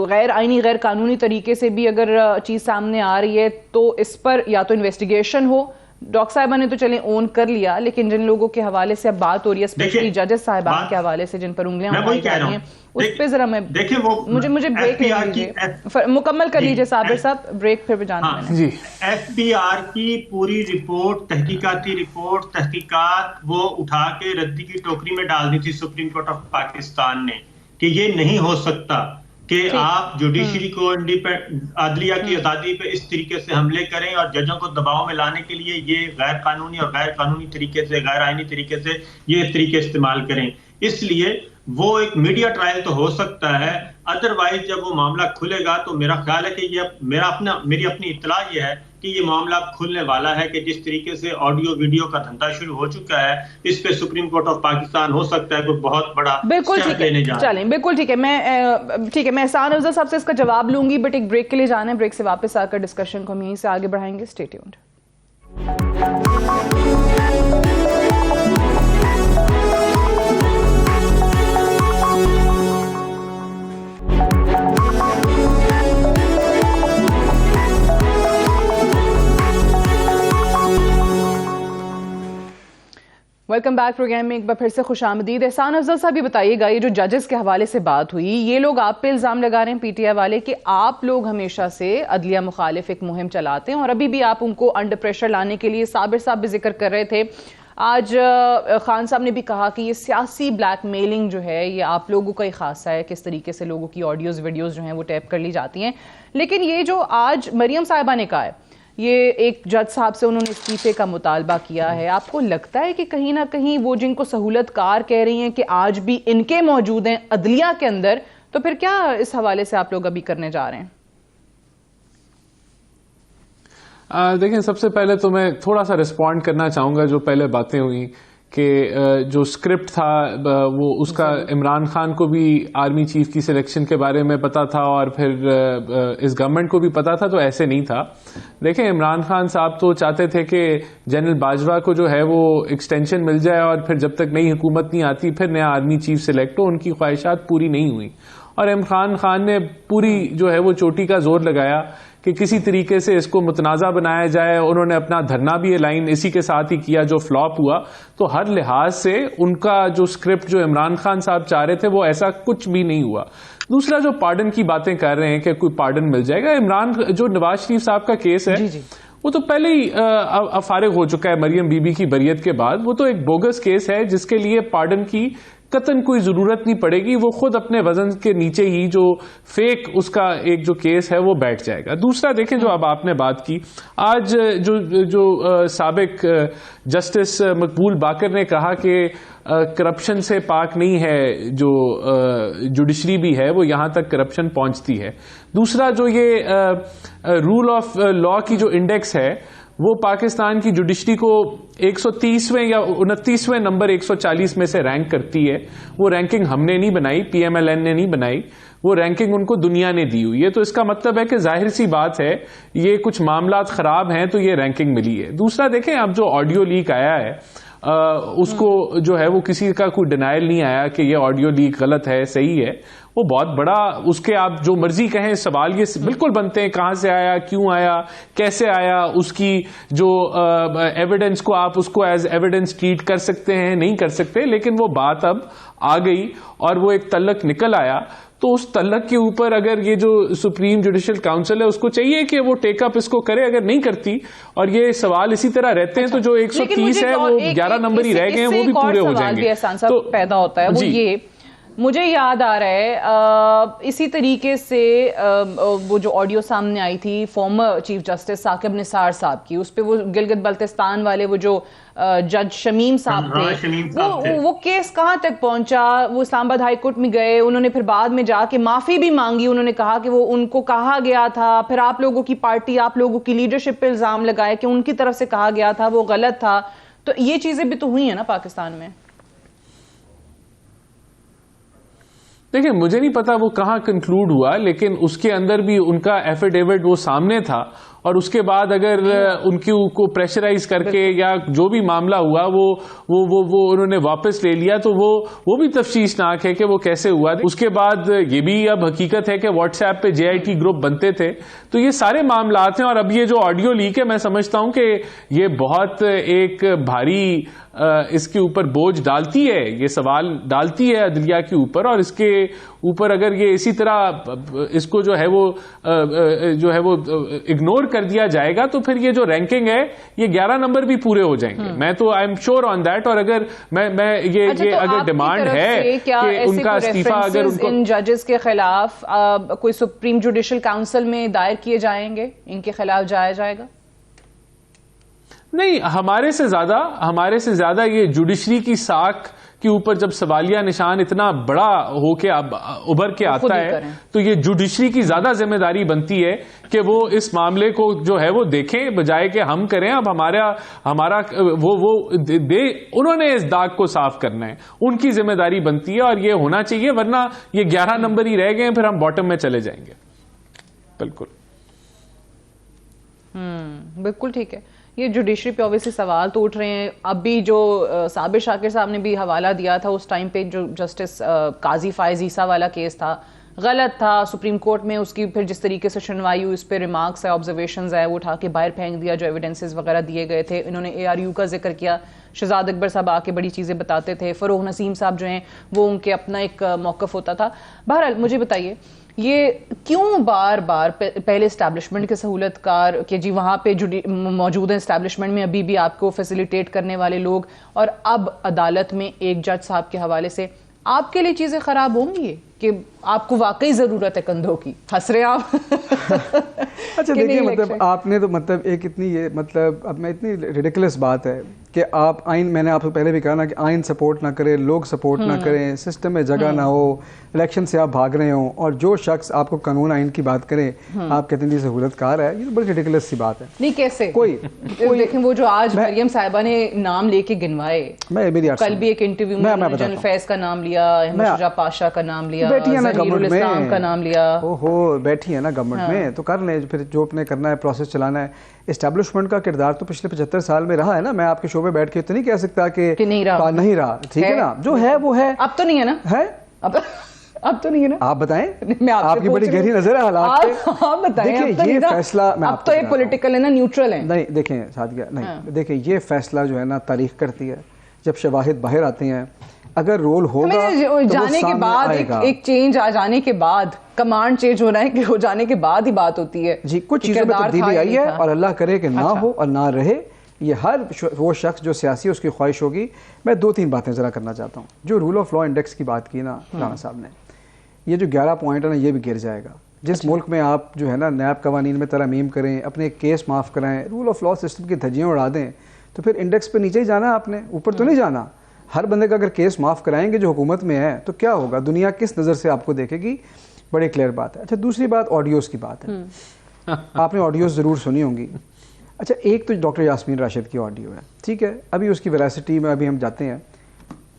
Speaker 1: غیر آئینی غیر قانونی طریقے سے بھی اگر چیز سامنے آ رہی ہے تو اس پر یا تو انویسٹیگیشن ہو. ڈاکٹر صاحبہ نے تو چلیں اون کر لیا, لیکن جن لوگوں کے حوالے سے اب بات ہو رہی ہے, اسپیشلی ججز صاحبان کے حوالے سے جن پر انگلیاں اٹھائی جا رہی ہیں, اس پہ ذرا میں مجھے بریک لے لیجیے, مکمل کر لیجیے صابر صاحب, بریک پھر جانا ہے.
Speaker 4: جی, ایف بی آر کی پوری رپورٹ, تحقیقاتی رپورٹ, تحقیقات وہ اٹھا کے ردی کی ٹوکری میں ڈال دی تھی سپریم کورٹ آف پاکستان نے, کہ یہ نہیں ہو سکتا کہ آپ جوڈیشری کو عدلیہ کی آزادی پہ اس طریقے سے حملے کریں اور ججوں کو دباؤ میں لانے کے لیے یہ غیر قانونی اور غیر قانونی طریقے سے, غیر آئینی طریقے سے یہ طریقے استعمال کریں. اس لیے وہ ایک میڈیا ٹرائل تو ہو سکتا ہے, ادروائز جب وہ معاملہ کھلے گا تو میرا خیال ہے کہ یہ میری اپنی اطلاع یہ ہے کہ یہ معاملہ اب کھلنے والا ہے کہ جس طریقے سے آڈیو ویڈیو کا دھندا شروع ہو چکا ہے اس پہ سپریم کورٹ آف پاکستان ہو سکتا ہے کوئی بہت بڑا اسٹیپ لینے جا رہا ہے.
Speaker 1: چلیں بالکل ٹھیک ہے. میں احسان افضل صاحب سے اس کا جواب لوں گی بٹ ایک بریک کے لیے جانا ہے. بریک سے واپس آ کر ڈسکشن کو ہم یہیں سے آگے بڑھائیں گے. Stay tuned. Welcome back programme میں ایک بار پھر سے خوش آمدید. احسان افضل صاحب یہ بتائیے گا, یہ جو ججز کے حوالے سے بات ہوئی, یہ لوگ آپ پہ الزام لگا رہے ہیں پی ٹی آئی والے کہ آپ لوگ ہمیشہ سے عدلیہ مخالف ایک مہم چلاتے ہیں اور ابھی بھی آپ ان کو انڈر پریشر لانے کے لیے صابر صاحب بھی ذکر کر رہے تھے. آج خان صاحب نے بھی کہا کہ یہ سیاسی بلیک میلنگ جو ہے یہ آپ لوگوں کا ہی خاصہ ہے, کس طریقے سے لوگوں کی آڈیوز ویڈیوز جو ہیں وہ ٹیپ کر لی جاتی ہیں. لیکن یہ جو آج مریم صاحبہ نے کہا ہے, یہ ایک جج صاحب سے انہوں نے استعفے کا مطالبہ کیا ہے, آپ کو لگتا ہے کہ کہیں نہ کہیں وہ جن کو سہولت کار کہہ رہی ہیں کہ آج بھی ان کے موجود ہیں عدلیہ کے اندر, تو پھر کیا اس حوالے سے آپ لوگ ابھی کرنے جا رہے ہیں؟
Speaker 3: دیکھیں, سب سے پہلے تو میں تھوڑا سا رسپونڈ کرنا چاہوں گا جو پہلے باتیں ہوئی کہ جو اسکرپٹ تھا وہ اس کا عمران خان کو بھی آرمی چیف کی سلیکشن کے بارے میں پتا تھا اور پھر اس گورنمنٹ کو بھی پتا تھا, تو ایسے نہیں تھا. دیکھیں, عمران خان صاحب تو چاہتے تھے کہ جنرل باجوہ کو جو ہے وہ ایکسٹینشن مل جائے اور پھر جب تک نئی حکومت نہیں آتی پھر نیا آرمی چیف سلیکٹ ہو. ان کی خواہشات پوری نہیں ہوئی اور عمران خان نے پوری جو ہے وہ چوٹی کا زور لگایا کہ کسی طریقے سے اس کو متنازع بنایا جائے. انہوں نے اپنا دھرنا بھی لائن اسی کے ساتھ ہی کیا جو فلاپ ہوا. تو ہر لحاظ سے ان کا جو اسکرپٹ جو عمران خان صاحب چاہ رہے تھے وہ ایسا کچھ بھی نہیں ہوا. دوسرا, جو پارڈن کی باتیں کر رہے ہیں کہ کوئی پارڈن مل جائے گا, عمران جو نواز شریف صاحب کا کیس ہے وہ تو پہلے ہی فارغ ہو چکا ہے مریم بی بی کی بریت کے بعد. وہ تو ایک بوگس کیس ہے جس کے لیے پارڈن کی قطعاً کوئی ضرورت نہیں پڑے گی. وہ خود اپنے وزن کے نیچے ہی جو فیک اس کا ایک جو کیس ہے وہ بیٹھ جائے گا. دوسرا, دیکھیں جو اب آپ نے بات کی, آج جو سابق جسٹس مقبول باقر نے کہا کہ کرپشن سے پاک نہیں ہے جو جوڈیشری بھی ہے, وہ یہاں تک کرپشن پہنچتی ہے. دوسرا, جو یہ رول آف لا کی جو انڈیکس ہے وہ پاکستان کی جوڈیشری کو 130ویں یا 29ویں نمبر 140 میں سے رینک کرتی ہے. وہ رینکنگ ہم نے نہیں بنائی, پی ایم ایل این نے نہیں بنائی, وہ رینکنگ ان کو دنیا نے دی ہوئی ہے. تو اس کا مطلب ہے کہ ظاہر سی بات ہے یہ کچھ معاملات خراب ہیں تو یہ رینکنگ ملی ہے. دوسرا, دیکھیں اب جو آڈیو لیک آیا ہے اس کو جو ہے وہ کسی کا کوئی ڈینائل نہیں آیا کہ یہ آڈیو لیک غلط ہے, صحیح ہے. وہ بہت بڑا, اس کے آپ جو مرضی کہیں سوال یہ بالکل بنتے ہیں, کہاں سے آیا, کیوں آیا, کیسے آیا, اس کی جو ایویڈنس کو آپ اس کو ایز ایویڈنس ٹریٹ کر سکتے ہیں, نہیں کر سکتے. لیکن وہ بات اب آ گئی اور وہ ایک تعلق نکل آیا. تو اس تعلق کے اوپر اگر یہ جو سپریم جوڈیشل کاؤنسل ہے اس کو چاہیے کہ وہ ٹیک اپ اس کو کرے. اگر نہیں کرتی اور یہ سوال اسی طرح رہتے ہیں تو جو 130 ہے وہ 11 نمبر ہی رہ گئے ہیں, وہ بھی پورے ہو جائیں گے.
Speaker 1: تو پیدا ہوتا ہے وہ یہ, مجھے یاد آ رہا ہے اسی طریقے سے وہ جو آڈیو سامنے آئی تھی farmer chief justice Saqib Nisar صاحب کی, اس پہ وہ گلگت بلتستان والے وہ جو جج شمیم صاحب تھے, وہ کیس کہاں تک پہنچا. وہ اسلام آباد ہائی کورٹ میں گئے, انہوں نے پھر بعد میں جا کے معافی بھی مانگی. انہوں نے کہا کہ وہ ان کو کہا گیا تھا, پھر آپ لوگوں کی پارٹی, آپ لوگوں کی لیڈرشپ پہ الزام لگائے کہ ان کی طرف سے کہا گیا تھا وہ غلط تھا. تو یہ چیزیں بھی تو ہوئی ہیں نا پاکستان میں.
Speaker 3: دیکھیں, مجھے نہیں پتا وہ کہاں کنکلوڈ ہوا, لیکن اس کے اندر بھی ان کا ایفیڈیوٹ وہ سامنے تھا اور اس کے بعد اگر ان کو پریشرائز کر کے یا جو بھی معاملہ ہوا وہ انہوں نے واپس لے لیا, تو وہ بھی تفشیشناک ہے کہ وہ کیسے ہوا. اس کے بعد یہ بھی اب حقیقت ہے کہ واٹس ایپ پہ JIT گروپ بنتے تھے. تو یہ سارے معاملات ہیں. اور اب یہ جو آڈیو لیک ہے, میں سمجھتا ہوں کہ یہ بہت ایک بھاری اس کے اوپر بوجھ ڈالتی ہے, یہ سوال ڈالتی ہے عدلیہ کے اوپر. اور اس کے اوپر اگر یہ اسی طرح اس کو جو ہے وہ اگنور کر دیا جائے گا تو پھر یہ جو رینکنگ ہے یہ 11 نمبر بھی پورے ہو جائیں گے. میں تو I am sure on that. اور اگر میں یہ اگر ڈیمانڈ ہے کہ ان کا استعفیٰ اگر ان کو
Speaker 1: ان ججز کے خلاف کوئی سپریم جوڈیشل کاؤنسل میں دائر کیے جائیں گے, ان کے خلاف جایا جائے گا؟
Speaker 3: نہیں, ہمارے سے زیادہ یہ جوڈیشری کی ساکھ کے اوپر جب سوالیہ نشان اتنا بڑا ہو کے ابھر کے آتا ہے تو یہ جوڈیشری کی زیادہ ذمہ داری بنتی ہے کہ وہ اس معاملے کو جو ہے وہ دیکھیں بجائے کہ ہم کریں. اب ہمارا انہوں نے اس داغ کو صاف کرنا ہے, ان کی ذمہ داری بنتی ہے اور یہ ہونا چاہیے, ورنہ یہ 11 نمبر ہی رہ گئے ہیں, پھر ہم باٹم میں چلے جائیں گے. بالکل
Speaker 1: بالکل ٹھیک ہے. یہ جوڈیشری پہ اوبیسلی سوال تو اٹھ رہے ہیں. اب بھی جو صابر شاکر صاحب نے بھی حوالہ دیا تھا اس ٹائم پہ, جو جسٹس قاضی فائز عیسیٰ والا کیس تھا, غلط تھا. سپریم کورٹ میں اس کی پھر جس طریقے سے سنوائی ہوئی, اس پہ ریمارکس ہے, آبزرویشنز ہے, وہ اٹھا کے باہر پھینک دیا جو ایویڈنسز وغیرہ دیے گئے تھے. انہوں نے ARU کا ذکر کیا, شہزاد اکبر صاحب آ کے بڑی چیزیں بتاتے تھے, فروغ نسیم صاحب جو ہیں وہ ان کے اپنا ایک موقف ہوتا تھا. بہرحال مجھے بتائیے یہ کیوں بار بار پہلے اسٹیبلشمنٹ کے سہولت کار کہ جی وہاں پہ موجود ہیں اسٹیبلشمنٹ میں ابھی بھی آپ کو فیسیلیٹیٹ کرنے والے لوگ, اور اب عدالت میں ایک جج صاحب کے حوالے سے آپ کے لیے چیزیں خراب ہوں گی کہ آپ کو واقعی ضرورت ہے کندھوں کی؟ ہنس رہے آپ.
Speaker 2: اچھا دیکھیں, مطلب آپ نے تو مطلب ایک اتنی یہ مطلب اب میں اتنی ریڈیکولس بات ہے کہ آپ آئین, میں نے آپ سے پہلے بھی کہا نا کہ آئین سپورٹ نہ کرے, لوگ سپورٹ نہ کریں, سسٹم میں جگہ نہ ہو, الیکشن سے آپ بھاگ رہے ہوں, اور جو شخص آپ کو قانون آئین کی بات کرے آپ کہتے ہیں یہ سہولت کار ہے. یہ تو بڑی ریڈیکولس سی بات ہے.
Speaker 1: نہیں کیسے
Speaker 2: کوئی
Speaker 1: دیکھیں وہ جو آج مریم صاحبہ نے نام لے کے گنوائے, کل بھی ایک انٹرویو میں جنرل فیض کا نام لیا, احمد شجاع پاشا کا نام لیا,
Speaker 2: بیٹھی ہے نا گورنمنٹ میں,
Speaker 1: کا نام لیا.
Speaker 2: بیٹھی ہے نا گورنمنٹ میں, تو کر لیں پھر جو اپنے کرنا ہے, پروسیس چلانا ہے. اسٹیبلشمنٹ کا کردار تو پچھلے 75 سال میں رہا ہے نا. میں آپ کے شعبے بیٹھ کے تو نہیں کہہ سکتا کہ نہیں رہا. ٹھیک ہے نا, جو ہے وہ ہے.
Speaker 1: اب تو نہیں ہے نا,
Speaker 2: ہے
Speaker 1: اب تو نہیں ہے نا.
Speaker 2: آپ بتائیں, آپ کی بڑی گہری نظر ہے حالات پہ.
Speaker 1: آپ بتائیں,
Speaker 2: یہ فیصلہ
Speaker 1: اب تو یہ پولیٹیکل ہے نا, نیوٹرل ہے.
Speaker 2: نہیں دیکھیں سادگیہ, نہیں دیکھیں یہ فیصلہ جو ہے نا تاریخ کرتی ہے. جب شواہد باہر آتے ہیں, اگر رول ہوگا
Speaker 1: جانے کے بعد, ایک چینج آ جانے کے بعد, کمانڈ چینج ہونا ہے کہ ہو جانے کے بعد ہی بات ہوتی ہے.
Speaker 2: جی کچھ چیزوں میں تبدیلی آئی ہے, اور اللہ کرے کہ نہ ہو اور نہ رہے. یہ ہر وہ شخص جو سیاسی اس کی خواہش ہوگی. میں 2-3 باتیں ذرا کرنا چاہتا ہوں. جو رول آف لا انڈیکس کی بات کی نا رانا صاحب نے, یہ جو 11 پوائنٹ ہے نا یہ بھی گر جائے گا. جس ملک میں آپ جو ہے نا نیب قوانین میں ترامیم کریں, اپنے کیس معاف کرائیں, رول آف لا سسٹم کی دھجیاں اڑا دیں, تو پھر انڈیکس پہ نیچے ہی جانا ہے آپ نے, اوپر تو نہیں جانا. ہر بندے کا اگر کیس معاف کرائیں گے جو حکومت میں ہے تو کیا ہوگا, دنیا کس نظر سے آپ کو دیکھے گی, بڑی کلیئر بات ہے. اچھا دوسری بات آڈیوز کی بات ہے. آپ نے آڈیوز ضرور سنی ہوں گی. اچھا ایک تو ڈاکٹر یاسمین راشد کی آڈیو ہے, ٹھیک ہے, ابھی اس کی ویراسٹی میں ابھی ہم جاتے ہیں.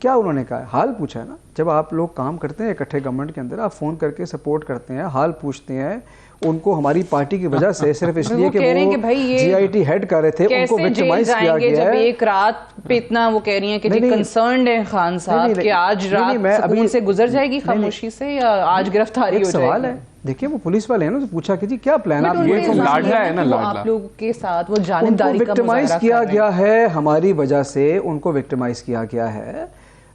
Speaker 2: کیا انہوں نے کہا ہے, حال پوچھا ہے نا. جب آپ لوگ کام کرتے ہیں اکٹھے گورنمنٹ کے اندر, آپ فون کر کے سپورٹ کرتے ہیں, حال پوچھتے ہیں ان کو. ہماری پارٹی کی وجہ سے صرف اس لیے کہ وہ GIT ہیڈ کر رہے تھے, ان کو وکٹمائز کیا گیا ہے.
Speaker 1: ایک رات پہ اتنا وہ کہہ رہی ہیں کہ جی کنسرنڈ ہیں خان صاحب کہ آج رات سکون سے گزر جائے گی خاموشی سے, یا آج گرفتاری ہو جائے گی.
Speaker 2: سوال ہے, دیکھیں وہ پولیس والے ہیں نا, تو پوچھا کہ جی کیا پلان آپ
Speaker 3: لاڈلا ہے نا,
Speaker 1: آپ لوگوں کے ساتھ وہ جانبداری کا
Speaker 2: وکٹمائز کیا گیا ہے, ہماری وجہ سے ان کو وکٹمائز کیا گیا ہے.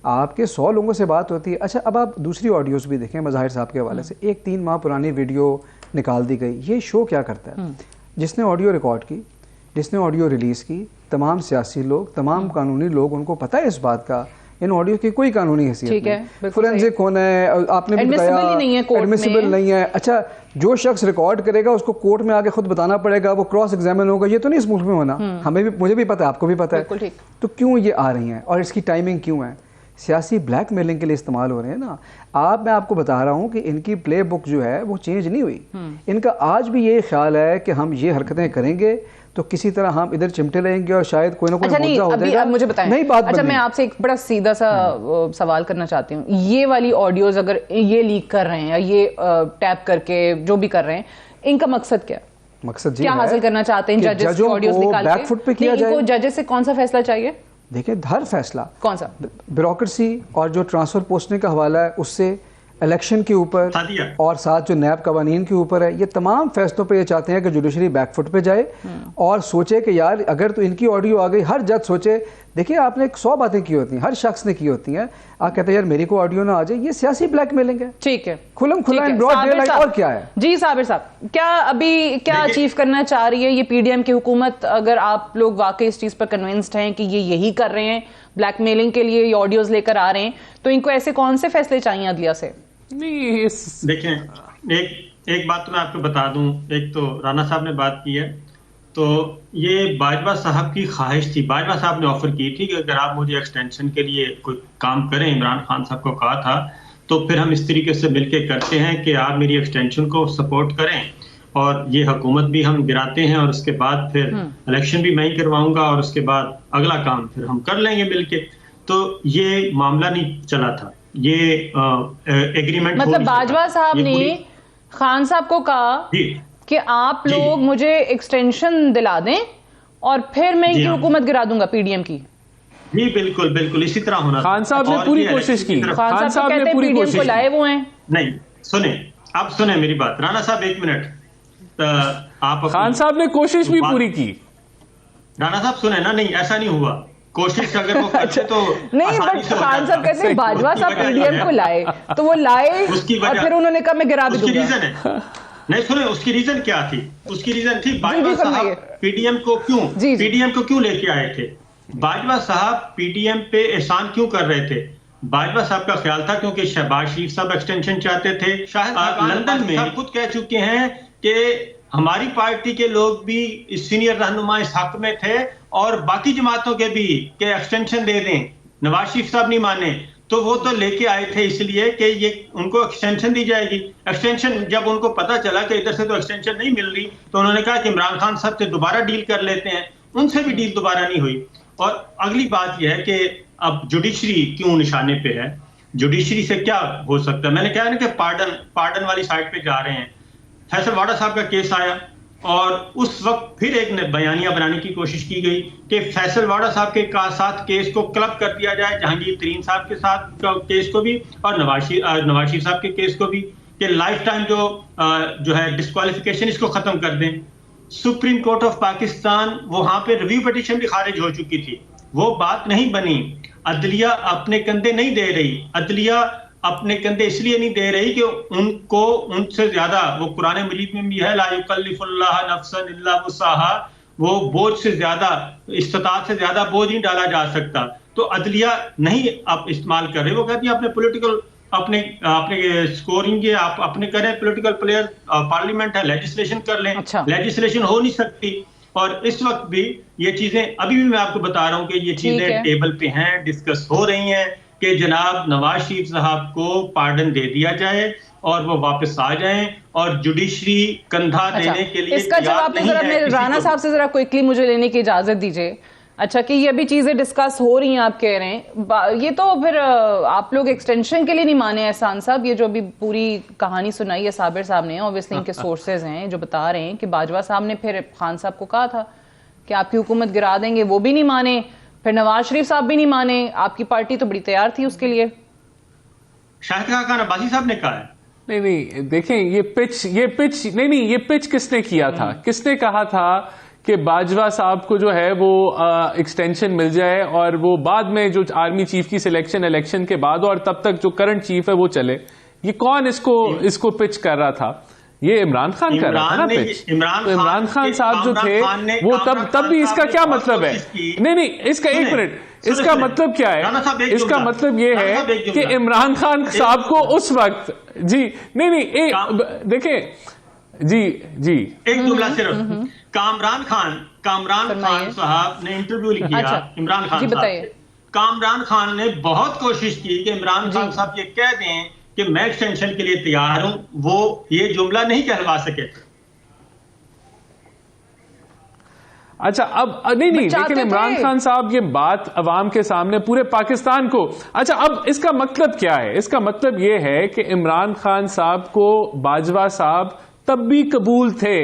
Speaker 2: آپ کے 100 لوگوں سے بات ہوتی ہے. اچھا اب آپ دوسری آڈیوز بھی دیکھیں مظاہر صاحب کے حوالے سے. ایک 3 ماہ پرانی ویڈیو نکال دی گئی. یہ شو کیا کرتا ہے, جس نے آڈیو ریکارڈ کی, جس نے آڈیو ریلیز کی, تمام سیاسی لوگ, تمام قانونی لوگ, ان کو پتہ ہے اس بات کا ان آڈیو کی کوئی قانونی حیثیت نہیں. فورینسک ہونا ہے, آپ نے بھی بتایا ایڈمیسیبل نہیں ہے. اچھا جو شخص ریکارڈ کرے گا اس کو کورٹ میں آگے خود بتانا پڑے گا, وہ کراس ایگزامن ہوگا. یہ تو نہیں اس ملک میں ہونا. ہمیں بھی, مجھے بھی پتہ ہے, آپ کو بھی پتہ ہے. تو کیوں یہ آ رہی ہیں, اور اس کی ٹائمنگ کیوں ہے؟ سیاسی بلیک میلنگ کے لیے استعمال ہو رہے ہیں نا. میں آپ کو بتا رہا ہوں کہ ان کی پلے بک جو ہے وہ چینج نہیں ہوئی. ان کا آج بھی یہ خیال ہے کہ ہم یہ حرکتیں کریں گے تو کسی طرح ہم ادھر چمٹے رہیں گے اور شاید کوئی نہ کوئی مدعا ہو جائے گا.
Speaker 1: مجھے بتائیں,
Speaker 2: نہیں بات.
Speaker 1: اچھا میں آپ سے ایک بڑا سیدھا سا سوال کرنا چاہتی ہوں. یہ والی آڈیوز اگر یہ لیک کر رہے ہیں یا یہ ٹیپ کر کے جو بھی کر رہے ہیں, ان کا مقصد کیا؟
Speaker 2: مقصد
Speaker 1: کیا حاصل کرنا چاہتے ہیں ججز کی آڈیوز نکال کے؟
Speaker 2: بیک فٹ پہ کیا جائے.
Speaker 1: ان کو ججز سے کون سا فیصلہ چاہیے؟
Speaker 2: دیکھیں ہر فیصلہ
Speaker 1: کون سا,
Speaker 2: بیوروکریسی اور جو ٹرانسفر پوسٹنگ کا حوالہ ہے اس سے, الیکشن کے اوپر, اور ساتھ جو نیب قوانین کے اوپر ہے, یہ تمام فیصلوں پہ یہ چاہتے ہیں کہ جوڈیشری بیک فٹ پہ جائے اور سوچے کہ یار اگر تو ان کی آڈیو آ گئی, ہر جج سوچے. دیکھیں آپ نے 100 باتیں کی ہوتی ہیں, ہر شخص نے کی ہوتی ہیں, آپ کہتے ہیں یار میری کو آڈیو نہ آ جائے. یہ سیاسی بلیک میلنگ ہے.
Speaker 1: ٹھیک ہے,
Speaker 2: کھلم کھلا اینڈ براڈ ڈے لائٹ. اور کیا ہے
Speaker 1: جی صابر صاحب, کیا ابھی کیا اچیو کرنا چاہ رہی ہے یہ PDM کی حکومت؟ اگر آپ لوگ واقعی اس چیز پر کنونسڈ ہیں کہ یہ یہی کر رہے ہیں, بلیک میلنگ کے لیے یہ آڈیوز لے کر آ رہے ہیں, تو ان کو ایسے کون سے فیصلے چاہیے عدلیہ سے؟
Speaker 4: دیکھیں ایک بات تو میں آپ کو بتا دوں. ایک تو رانا صاحب نے بات کی ہے تو یہ باجوہ صاحب کی خواہش تھی. باجوہ صاحب نے آفر کی تھی کہ اگر آپ مجھے ایکسٹینشن کے لیے کوئی کام کریں, عمران خان صاحب کو کہا تھا, تو پھر ہم اس طریقے سے مل کے کرتے ہیں کہ آپ میری ایکسٹینشن کو سپورٹ کریں اور یہ حکومت بھی ہم گراتے ہیں اور اس کے بعد پھر الیکشن بھی میں ہی کرواؤں گا اور اس کے بعد اگلا کام پھر ہم کر لیں گے مل کے. تو یہ معاملہ نہیں چلا تھا, یہ ایگریمنٹ.
Speaker 1: مطلب باجوہ صاحب نے خان صاحب کو کہا کہ آپ لوگ مجھے ایکسٹینشن دلا دیں اور پھر میں ان کی حکومت گرا دوں گا پی ڈی ایم کی.
Speaker 4: جی بالکل بالکل اسی طرح ہونا.
Speaker 3: خان صاحب نے پوری کوشش کی.
Speaker 1: خان صاحب کہتے ہیں پی ڈی ایم کو لائے وہ ہیں.
Speaker 4: نہیں سنیں, آپ سنیں میری بات. رانا صاحب ایک منٹ, آپ
Speaker 3: خان صاحب نے کوشش بھی پوری کی.
Speaker 4: رانا صاحب سنیں نا, نہیں ایسا نہیں ہوا. کوشش اگر وہ کرتے تو
Speaker 1: نہیں, بٹ خان صاحب کہتے ہیں باجوہ صاحب پی ڈی ایم کو لائے تو وہ لائے اور پھر انہوں نے کہا میں گرا بھی دوں گا.
Speaker 4: نہیں سنیں, اس کی ریزن کیا تھی؟ اس کی ریزن تھی باجوہ صاحب پی ڈی ایم کو کیوں لے کے آئے تھے. باجوہ صاحب پی ڈی ایم پہ احسان کیوں کر رہے تھے؟ باجوہ صاحب کا خیال تھا کیونکہ شہباز شریف صاحب ایکسٹینشن چاہتے تھے. لندن میں خود کہہ چکے ہیں کہ ہماری پارٹی کے لوگ بھی سینئر رہنما اس حق میں تھے اور باقی جماعتوں کے بھی کہ ایکسٹینشن دے دیں. نواز شریف صاحب نہیں مانے تو وہ تو لے کے آئے تھے اس لیے کہ یہ ان کو ایکسٹینشن دی جائے گی. ایکسٹینشن جب ان کو پتا چلا کہ ادھر سے تو ایکسٹینشن نہیں مل رہی تو انہوں نے کہا کہ عمران خان صاحب سے دوبارہ ڈیل کر لیتے ہیں. ان سے بھی ڈیل دوبارہ نہیں ہوئی. اور اگلی بات یہ ہے کہ اب جوڈیشری کیوں نشانے پہ ہے؟ جوڈیشری سے کیا ہو سکتا ہے؟ میں نے کہا نا کہ پارڈن والی سائڈ پہ جا رہے ہیں. فیصل واڈا صاحب کا کیس آیا اور اس وقت پھر ایک بیانیہ بنانے کی کوشش کی گئی کہ فیصل واڈا صاحب کے ساتھ کیس کو کلب کر دیا جائے, جہانگیر ترین صاحب کے ساتھ کیس کو بھی اور نواز شریف صاحب کے کیس کو بھی, کہ لائف ٹائم جو ہے ڈسکوالیفیکیشن اس کو ختم کر دیں. سپریم کورٹ آف پاکستان وہاں پہ ریویو پٹیشن بھی خارج ہو چکی تھی, وہ بات نہیں بنی. عدلیہ اپنے کندھے نہیں دے رہی. عدلیہ اپنے کندھے اس لیے نہیں دے رہی کہ ان سے زیادہ, وہ قرآن مجید میں بھی ہے لا یکلف اللہ نفسا الا وسعها, وہ بوجھ سے زیادہ, استطاعت سے زیادہ بوجھ نہیں ڈالا جا سکتا. تو عدلیہ نہیں آپ استعمال کر رہے. وہ کہتی ہیں اپنے پولیٹیکل اپنے سکورنگ کے آپ اپنے کریں, پولیٹیکل پلیئر, پارلیمنٹ ہے, لیجسلیشن کر لیں. لیجسلیشن ہو نہیں سکتی. اور اس وقت بھی یہ چیزیں ابھی بھی میں آپ کو بتا رہا ہوں کہ یہ چیزیں ٹیبل پہ ہیں, ڈسکس ہو رہی ہیں کہ جناب نواز شریف صاحب کو پارڈن دے دیا جائے اور وہ واپس آ جائیں اور جوڈیشری کندھا دینے کے لیے.
Speaker 1: اس کا جواب ذرا رانا صاحب سے ذرا کوئکلی مجھے لینے کی اجازت دیجیے. اچھا کہ یہ ابھی چیزیں ڈسکس ہو رہی ہیں آپ کہہ رہے ہیں, یہ تو پھر آپ لوگ ایکسٹینشن کے لیے نہیں مانے احسان صاحب. یہ جو ابھی پوری کہانی سنائی ہے صابر صاحب نے, اوبویسلی ان کے سورسز ہیں جو بتا رہے ہیں کہ باجوہ صاحب نے پھر خان صاحب کو کہا تھا کہ آپ کی حکومت گرا دیں گے, وہ بھی نہیں مانے. پھر نواز شریف صاحب بھی نہیں مانے. آپ کی پارٹی تو بڑی تیار تھی اس کے لیے.
Speaker 4: شاہد خاقان عباسی صاحب نے کہا ہے.
Speaker 3: نہیں دیکھیں یہ پچ کس نے کیا تھا؟ کس نے کہا تھا کہ باجوہ صاحب کو جو ہے وہ ایکسٹینشن مل جائے اور وہ بعد میں جو آرمی چیف کی سلیکشن الیکشن کے بعد اور تب تک جو کرنٹ چیف ہے وہ چلے؟ یہ کون اس کو پچ کر رہا تھا؟ یہ عمران خان کر رہا تھا نا پچ. عمران خان صاحب جو تھے وہ تب بھی اس کا کیا مطلب ہے؟ نہیں اس کا ایک منٹ, اس کا مطلب کیا ہے؟ اس کا مطلب یہ ہے کہ عمران خان صاحب کو اس وقت دیکھیں ایک
Speaker 4: جملہ صرف, کامران خان صاحب نے انٹرویو کیا عمران خان صاحب سے. کامران خان نے بہت کوشش کی کہ عمران خان صاحب یہ کہہ دیں کہ میں ایکسٹینشن کے لیے تیار ہوں, وہ یہ جملہ نہیں کہلوا سکے.
Speaker 3: اچھا اب نہیں لیکن عمران خان صاحب یہ بات عوام کے سامنے پورے پاکستان کو, اچھا اب اس کا مطلب کیا ہے؟ اس کا مطلب یہ ہے کہ عمران خان صاحب کو باجوہ صاحب تب بھی قبول تھے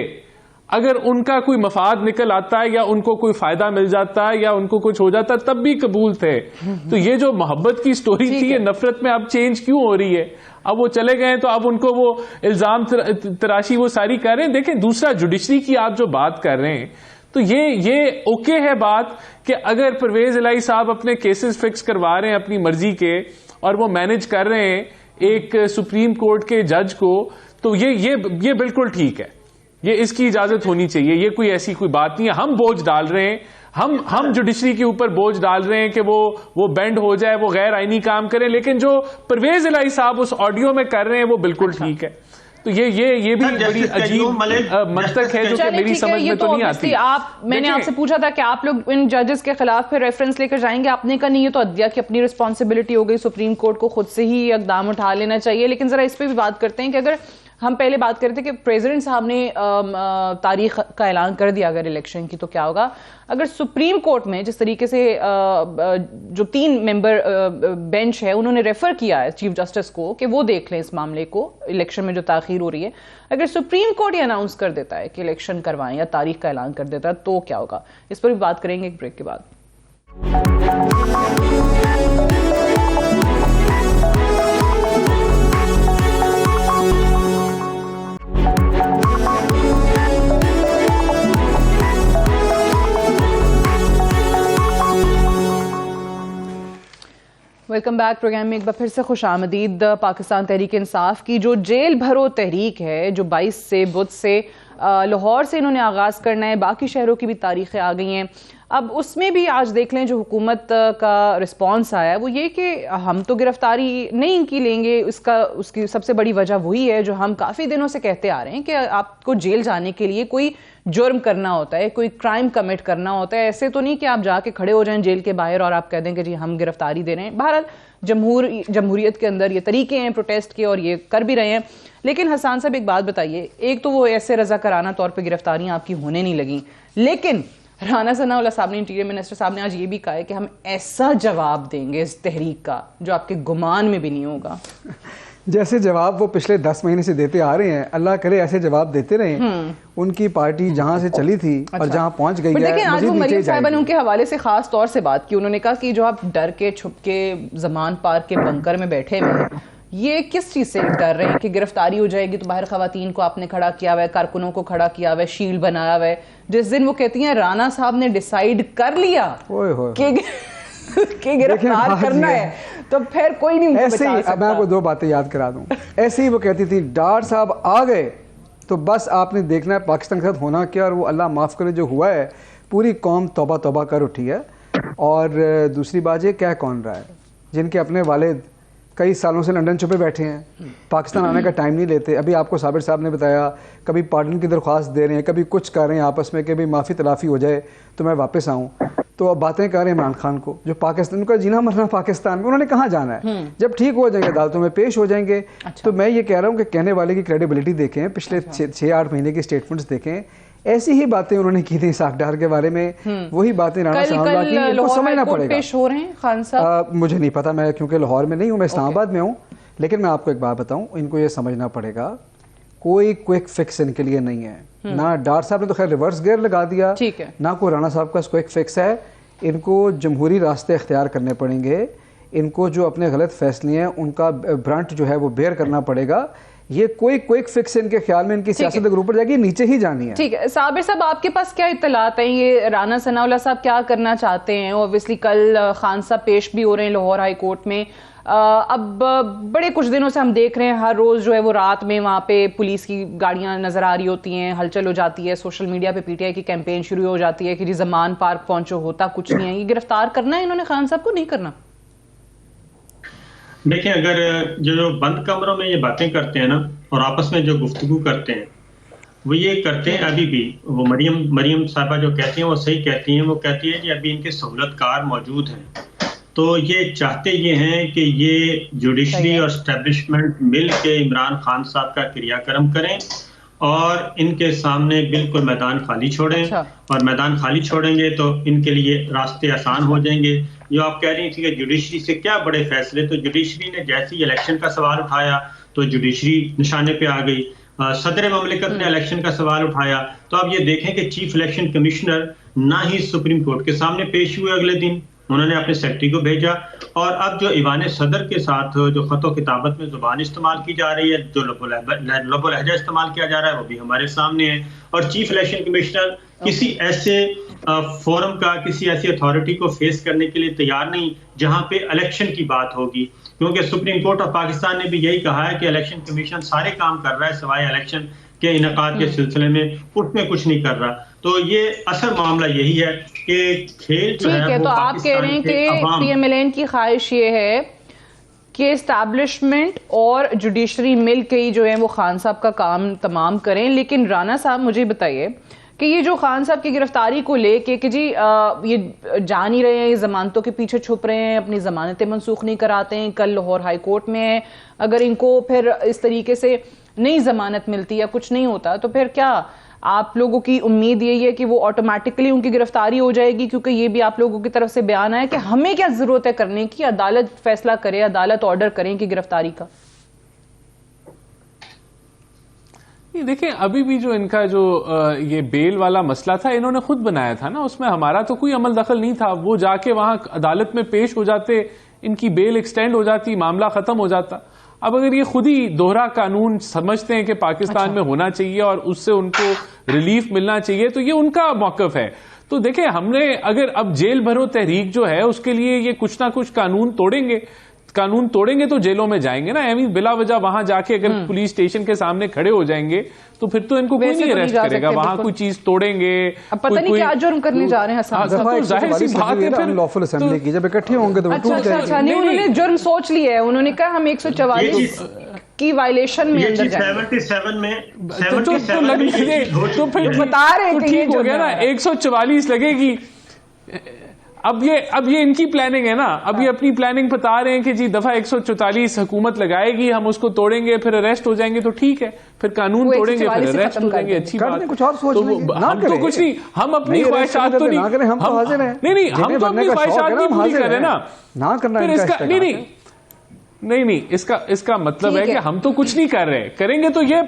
Speaker 3: اگر ان کا کوئی مفاد نکل آتا ہے یا ان کو کوئی فائدہ مل جاتا ہے یا ان کو کچھ ہو جاتا ہے, تب بھی قبول تھے. تو یہ جو محبت کی سٹوری تھی یہ نفرت میں اب چینج کیوں ہو رہی ہے؟ اب وہ چلے گئے تو اب ان کو وہ الزام تراشی وہ ساری کر رہے ہیں. دیکھیں دوسرا جوڈیشری کی آپ جو بات کر رہے ہیں تو یہ اوکے ہے بات کہ اگر پرویز الہی صاحب اپنے کیسز فکس کروا رہے ہیں اپنی مرضی کے اور وہ مینج کر رہے ہیں ایک سپریم کورٹ کے جج کو, تو یہ بالکل ٹھیک ہے, یہ اس کی اجازت ہونی چاہیے. یہ کوئی ایسی کوئی بات نہیں ہے. ہم بوجھ ڈال رہے ہیں, ہم جوڈیشری کے اوپر بوجھ ڈال رہے ہیں کہ وہ بینڈ ہو جائے, وہ غیر آئینی کام کریں, لیکن جو پرویز الہی صاحب اس آڈیو میں کر رہے ہیں وہ بالکل ٹھیک ہے. تو یہ بھی بڑی عجیب منطق ہے جو کہ میری سمجھ میں تو نہیں آتی.
Speaker 1: میں نے آپ سے پوچھا تھا کہ آپ لوگ ان ججز کے خلاف پھر ریفرنس لے کر جائیں گے, آپ نے کہا نہیں, یہ تو عدلیہ کی اپنی رسپانسبلٹی ہو گئی, سپریم کورٹ کو خود سے ہی اقدام اٹھا لینا چاہیے. لیکن ذرا اس پہ بھی بات کرتے ہیں کہ اگر ہم پہلے بات کرتے تھے کہ پریزیڈنٹ صاحب نے تاریخ کا اعلان کر دیا اگر الیکشن کی, تو کیا ہوگا اگر سپریم کورٹ میں جس طریقے سے جو 3 ممبر بینچ ہے انہوں نے ریفر کیا ہے چیف جسٹس کو کہ وہ دیکھ لیں اس معاملے کو, الیکشن میں جو تاخیر ہو رہی ہے, اگر سپریم کورٹ یہ اناؤنس کر دیتا ہے کہ الیکشن کروائیں یا تاریخ کا اعلان کر دیتا ہے تو کیا ہوگا؟ اس پر بھی بات کریں گے ایک بریک کے بعد. Welcome back. پروگرام میں ایک بار پھر سے خوش آمدید. پاکستان تحریک انصاف کی جو جیل بھرو تحریک ہے جو 22 سے بدھ سے لاہور سے انہوں نے آغاز کرنا ہے, باقی شہروں کی بھی تاریخیں آ گئی ہیں. اب اس میں بھی آج دیکھ لیں جو حکومت کا رسپانس آیا ہے وہ یہ کہ ہم تو گرفتاری نہیں کی لیں گے. اس کی سب سے بڑی وجہ وہی ہے جو ہم کافی دنوں سے کہتے آ رہے ہیں کہ آپ کو جیل جانے کے لیے کوئی جرم کرنا ہوتا ہے, کوئی کرائم کمٹ کرنا ہوتا ہے. ایسے تو نہیں کہ آپ جا کے کھڑے ہو جائیں جیل کے باہر اور آپ کہہ دیں کہ جی ہم گرفتاری دے رہے ہیں. بہرحال جمہوریت کے اندر یہ طریقے ہیں پروٹیسٹ کے اور یہ کر بھی رہے ہیں. لیکن حسان صاحب ایک بات بتائیے, ایک تو وہ ایسے رضاکارانہ طور پہ گرفتاریاں آپ کی ہونے نہیں لگیں, لیکن رانا ثناء اللہ صاحب نے, انٹیریئر منسٹر صاحب نے آج یہ بھی کہا ہے کہ ہم ایسا جواب دیں گے اس تحریک کا جو آپ کے گمان میں بھی نہیں ہوگا.
Speaker 2: جیسے جواب وہ پچھلے 10 مہینے سے دیتے آ رہے ہیں, اللہ کرے ایسے جواب دیتے رہے. ان کی پارٹی جہاں سے چلی تھی اور جہاں پہنچ گئی ہے.
Speaker 1: لیکن آج وہ مریم صاحبہ نے ان کے حوالے سے خاص طور سے بات کی. انہوں نے کہا کہ جو آپ ڈر کے چھپ کے زمان پارک کے بنکر میں بیٹھے ہوئے ہیں, یہ کس چیز سے ڈر رہے ہیں کہ گرفتاری ہو جائے گی تو باہر خواتین کو آپ نے کھڑا کیا ہوا ہے, کارکنوں کو کھڑا کیا ہوا ہے, شیلڈ بنایا ہوا ہے. جس دن وہ کہتی ہیں رانا صاحب نے ڈیسائیڈ کر لیا کہ گرفتار کرنا ہے تو پھر کوئی نہیں بچا سکتا.
Speaker 2: میں آپ کو 2 باتیں یاد کرا دوں. ایسے ہی وہ کہتی تھی ڈار صاحب آ گئے تو بس آپ نے دیکھنا ہے پاکستان کے ساتھ ہونا کیا, اور وہ اللہ معاف کرے جو ہوا ہے پوری قوم توبہ توبہ کر اٹھی ہے. اور دوسری بات یہ کہہ کون رہا ہے, جن کے اپنے والد کئی سالوں سے لنڈن چھپے بیٹھے ہیں, پاکستان آنے کا ٹائم نہیں لیتے. ابھی آپ کو صابر صاحب نے بتایا کبھی پارڈن کی درخواست دے رہے ہیں, کبھی کچھ کر رہے ہیں آپس میں کہ بھی معافی تلافی ہو جائے تو میں واپس آؤں. تو اب باتیں کر رہے ہیں عمران خان کو جو پاکستان کا جینا مرنا پاکستان میں, انہوں نے کہاں جانا ہے, جب ٹھیک ہو جائیں گے عدالتوں میں پیش ہو جائیں گے. تو میں یہ کہہ رہا ہوں کہ کہنے والے کی کریڈیبلٹی دیکھیں, پچھلے 6-8 مہینے کی سٹیٹمنٹس دیکھیں. ایسی ہی باتیں انہوں نے کی تھی اسحاق ڈار کے بارے میں, وہی باتیں رانا ثناء اللہ کی. ان کو سمجھنا پڑے گا.
Speaker 1: پیش ہو رہے ہیں خان صاحب,
Speaker 2: مجھے نہیں پتا, میں کیونکہ لاہور میں نہیں ہوں, میں اسلام آباد میں ہوں. لیکن میں آپ کو ایک بات بتاؤں, ان کو یہ سمجھنا پڑے گا کوئی کوئک فکس ان کے لیے نہیں ہے. نہ ڈار صاحب نے تو خیر ریورس گیئر لگا دیا, نہ کوئی رانا صاحب کا کوئک فکس ہے. ان کو جمہوری راستے اختیار کرنے پڑیں گے. ان کو جو اپنے غلط فیصلے ہیں ان کا برانٹ جو ہے وہ بیئر کرنا پڑے گا. یہ کوئی کوئک فکس ان کے خیال میں ان کی سیاست اگر اوپر جائے گی نیچے ہی جانی ہے.
Speaker 1: ٹھیک ہے صابر صاحب, آپ کے پاس کیا اطلاعات ہیں, یہ رانا ثناء اللہ صاحب کیا کرنا چاہتے ہیں؟ اوبویسلی کل خان صاحب پیش بھی ہو رہے ہیں لاہور ہائی کورٹ میں. اب بڑے کچھ دنوں سے ہم دیکھ رہے ہیں ہر روز جو ہے وہ رات میں وہاں پہ پولیس کی گاڑیاں نظر آ رہی ہوتی ہیں, ہلچل ہو جاتی ہے, سوشل میڈیا پہ پی ٹی آئی کی کیمپین شروع ہو جاتی ہے کہ جی زمان پارک پہنچو, ہوتا کچھ نہیں ہے. یہ گرفتار کرنا ہے انہوں نے خان صاحب کو, نہیں کرنا؟
Speaker 4: دیکھیں اگر جو بند کمروں میں یہ باتیں کرتے ہیں نا اور آپس میں جو گفتگو کرتے ہیں وہ یہ کرتے ہیں. ابھی بھی وہ مریم صاحبہ جو کہتی ہیں وہ صحیح کہتی ہیں. وہ کہتی ہے کہ ابھی ان کے سہولت کار موجود ہیں, تو یہ چاہتے یہ ہیں کہ یہ جوڈیشری اور اسٹیبلشمنٹ مل کے عمران خان صاحب کا کریا کرم کریں اور ان کے سامنے بالکل میدان خالی چھوڑیں. اور میدان خالی چھوڑیں گے تو ان کے لیے راستے آسان ہو جائیں گے. جو آپ کہہ رہی تھی کہ جوڈیشری سے کیا بڑے فیصلے, تو جوڈیشری نے جیسے ہی الیکشن کا سوال اٹھایا تو جوڈیشری نشانے پہ آ گئی. صدر مملکت نے الیکشن کا سوال اٹھایا تو آپ یہ دیکھیں کہ چیف الیکشن کمشنر نہ ہی سپریم کورٹ کے سامنے پیش ہوئے, اگلے دن انہوں نے اپنے سیکرٹری کو بھیجا. اور اب جو ایوان صدر کے ساتھ جو خط و کتابت میں زبان استعمال کی جا رہی ہے, جو لب و لہجہ استعمال کیا جا رہا ہے وہ بھی ہمارے سامنے ہے. اور چیف الیکشن کمشنر کسی ایسے فورم کا, کسی ایسی اتھارٹی کو فیس کرنے کے لیے تیار نہیں جہاں پہ الیکشن کی بات ہوگی, کیونکہ سپریم کورٹ آف پاکستان نے بھی یہی کہا ہے کہ الیکشن کمیشن سارے کام کر رہا ہے سوائے الیکشن کے انعقاد کے سلسلے میں اس میں کچھ نہیں کر رہا. تو یہ اصل معاملہ یہی ہے کہ کھیل جو ہے.
Speaker 1: تو آپ کہہ رہے ہیں کہ پی ایم ایل این کی خواہش یہ ہے کہ اسٹیبلشمنٹ اور جوڈیشری مل کے ہی جو ہے وہ خان صاحب کا کام تمام کریں. لیکن رانا صاحب مجھے بتائیے کہ یہ جو خان صاحب کی گرفتاری کو لے کے کہ جی یہ جان ہی رہے ہیں, یہ ضمانتوں کے پیچھے چھپ رہے ہیں, اپنی ضمانتیں منسوخ نہیں کراتے ہیں, کل لاہور ہائی کورٹ میں ہیں, اگر ان کو پھر اس طریقے سے نئی ضمانت ملتی یا کچھ نہیں ہوتا تو پھر کیا آپ لوگوں کی امید یہی ہے کہ وہ آٹومیٹکلی ان کی گرفتاری ہو جائے گی؟ کیونکہ یہ بھی آپ لوگوں کی طرف سے بیان ہے کہ ہمیں کیا ضرورت ہے کرنے کی, عدالت فیصلہ کرے, عدالت آرڈر کریں کہ گرفتاری کا.
Speaker 3: دیکھیں ابھی بھی جو ان کا جو یہ بیل والا مسئلہ تھا انہوں نے خود بنایا تھا نا, اس میں ہمارا تو کوئی عمل دخل نہیں تھا. وہ جا کے وہاں عدالت میں پیش ہو جاتے, ان کی بیل ایکسٹینڈ ہو جاتی, معاملہ ختم ہو جاتا. اب اگر یہ خود ہی دوہرا قانون سمجھتے ہیں کہ پاکستان میں ہونا چاہیے اور اس سے ان کو ریلیف ملنا چاہیے تو یہ ان کا موقف ہے. تو دیکھیں ہم نے اگر اب جیل بھرو تحریک جو ہے اس کے لیے یہ کچھ نہ کچھ قانون توڑیں گے تو جیلوں میں جائیں گے نا. بلا وجہ وہاں جا کے اگر پولیس اسٹیشن کے سامنے کھڑے ہو جائیں گے تو پھر تو ان کو کوئی نہیں اریسٹ کرے گا. وہاں کوئی چیز توڑیں گے,
Speaker 1: پتہ نہیں کیا جرم کرنے جا رہے ہیں حسان صاحب.
Speaker 3: ظاہر سی بات ہے پھر
Speaker 2: لافل اسمبلی کی جب اکٹھے ہوں گے تو
Speaker 1: اچھا نہیں, انہوں نے جرم سوچ لیا ہے, انہوں نے کہا ہم 144 کی وائلیشن میں اندر جائیں.
Speaker 4: 77 میں
Speaker 3: تو پھر
Speaker 1: بتا رہے ہیں کہ
Speaker 3: ٹھیک ہو گیا نا, 144 لگے گی. اب یہ ان کی پلاننگ ہے نا, اب یہ اپنی پلاننگ بتا رہے ہیں کہ جی دفعہ 144 حکومت لگائے گی, ہم اس کو توڑیں گے پھر اریسٹ ہو جائیں گے. تو ٹھیک ہے, پھر قانون توڑیں گے پھر اریسٹ ہو جائیں گے, اچھی بات.
Speaker 2: کچھ اور سوچ لیں گے,
Speaker 3: ہم تو کچھ نہیں, ہم اپنی خواہشات تو نہیں,
Speaker 2: ہم تو حاضر ہیں.
Speaker 3: نہیں ہم تو اپنی خواہشات نہیں پوری کر رہے نا.
Speaker 2: نہ کرنا
Speaker 3: نہیں اس کا مطلب ہے کہ ہم تو کچھ نہیں کر رہے, کریں گے تو یہ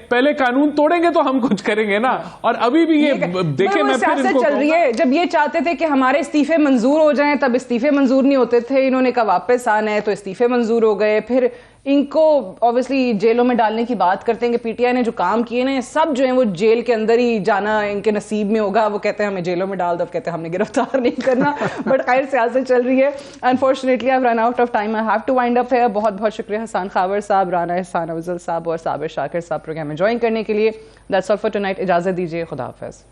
Speaker 3: پہلے قانون توڑیں گے تو ہم کچھ کریں گے نا. اور ابھی بھی یہ دیکھیں میں پھر ان کو
Speaker 1: چل رہی ہے, جب یہ چاہتے تھے کہ ہمارے استعفے منظور ہو جائیں تب استعفے منظور نہیں ہوتے تھے, انہوں نے کہا واپس آنا ہے تو استعفے منظور ہو گئے. پھر ان کو obviously جیلوں میں ڈالنے کی بات کرتے ہیں کہ پی ٹی آئی نے جو کام کیے نا سب جو ہیں وہ جیل کے اندر ہی جانا ان کے نصیب میں ہوگا. وہ کہتے ہیں ہمیں جیلوں میں ڈال دو, اب کہتے ہیں ہم نے گرفتار نہیں کرنا. بٹ خیر سیاست چل رہی ہے. Unfortunately I run out of time, I have to wind up ہے. بہت بہت شکریہ حسان خاور صاحب, رانا احسان افضل صاحب اور صابر شاکر صاحب پروگرام میں جوائن کرنے کے لیے. دیٹس آل فار ٹونائٹ, اجازت دیجیے, خدا حافظ.